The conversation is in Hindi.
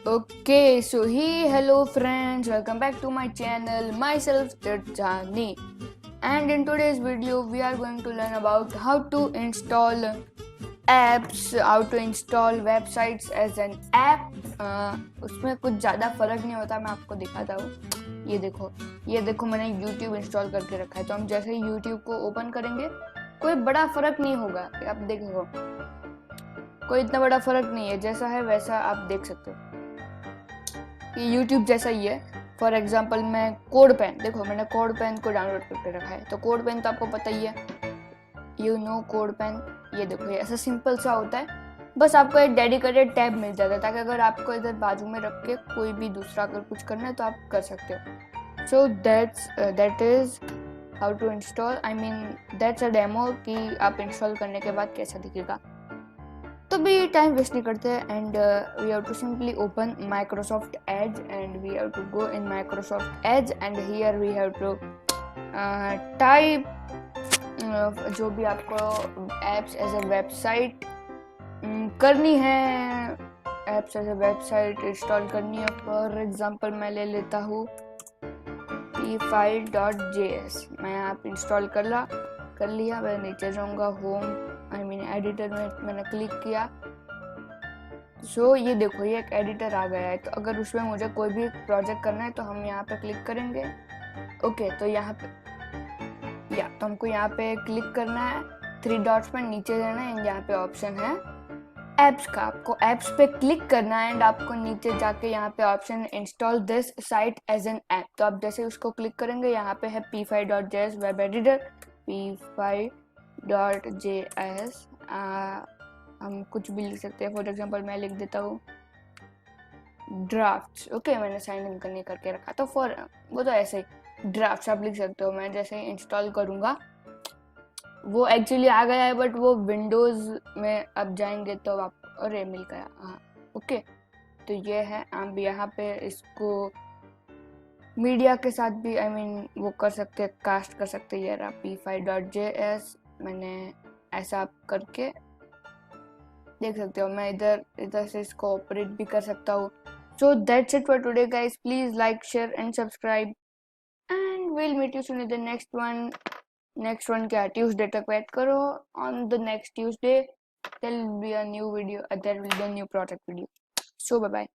Okay, so hello friends, welcome back to my channel, myself Tirjani. And in today's video, we are going to learn about how to install apps, how to install websites as an app. उसमें कुछ ज़्यादा फ़र्क नहीं होता, मैं आपको दिखाता हूँ. ये देखो मैंने YouTube इंस्टॉल करके रखा है. तो हम जैसे ही YouTube को ओपन करेंगे, कोई बड़ा फ़र्क नहीं होगा. आप देखो, कोई इतना बड़ा फ़र्क नहीं है. जैसा है वैसा आप देख सकते हो. ये YouTube जैसा ही है. फॉर एग्जाम्पल मैं कोड पेन, देखो मैंने कोड पेन को डाउनलोड करके रखा है. तो कोड पेन तो आपको पता ही है, यू नो कोड पेन. ये देखो, ये ऐसा सिंपल सा होता है. बस आपको एक डेडिकेटेड टैब मिल जाता है, ताकि अगर आपको इधर बाजू में रख के कोई भी दूसरा अगर कुछ करना है तो आप कर सकते हो. So that is how to install. I mean that's a demo कि आप इंस्टॉल करने के बाद कैसा दिखेगा. तो भी टाइम वेस्ट नहीं करते. And we have to simply open Microsoft Edge and we have to go in Microsoft Edge and here we have to type जो भी आपको एप्स एज ए वेबसाइट करनी है, apps as a website install करनी है. फॉर एग्जांपल मैं ले लेता हूँ p5.js. मैं यहाँ पे इंस्टॉल कर लिया. मैं नीचे जाऊँगा होम, आई मीन एडिटर में मैंने क्लिक किया. सो ये देखो, ये एक एडिटर आ गया है. तो अगर उसमें मुझे कोई भी प्रोजेक्ट करना है तो हम यहाँ पे क्लिक करेंगे. ओके, तो यहाँ पे तो हमको यहाँ पे क्लिक करना है, 3 डॉट्स पर नीचे जाना है. यहाँ पे ऑप्शन है एप्स का. आपको एप्स पे क्लिक करना है एंड आपको नीचे जाके यहाँ पे option install this site as an app. तो आप जैसे उसको क्लिक करेंगे, यहाँ पे है p5.js वेब एडिटर. p5.js हम कुछ भी लिख सकते हैं. फॉर एग्जांपल मैं लिख देता हूँ ड्राफ्ट्स. ओके, मैंने साइन इन करने करके रखा. तो वो तो ऐसे ही ड्राफ्ट्स आप लिख सकते हो. मैं जैसे ही इंस्टॉल करूँगा, वो एक्चुअली आ गया है, बट वो विंडोज़ में अब जाएंगे तो आप अरे मिल गया. हाँ, ओके. तो ये है. आप यहाँ पे इसको मीडिया के साथ भी आई मीन वो कर सकते हैं, कास्ट कर सकते हैं. यार p5.js मैंने ऐसा आप करके देख सकते हो. मैं इधर से इसको ऑपरेट भी कर सकता हूँ. So that's it for today guys. Please like, share and subscribe and will meet you soon in the next one. Next one क्या, ट्यूसडे तक वेट करो. On the next Tuesday there will be a new video, there will be a new project video. So bye bye.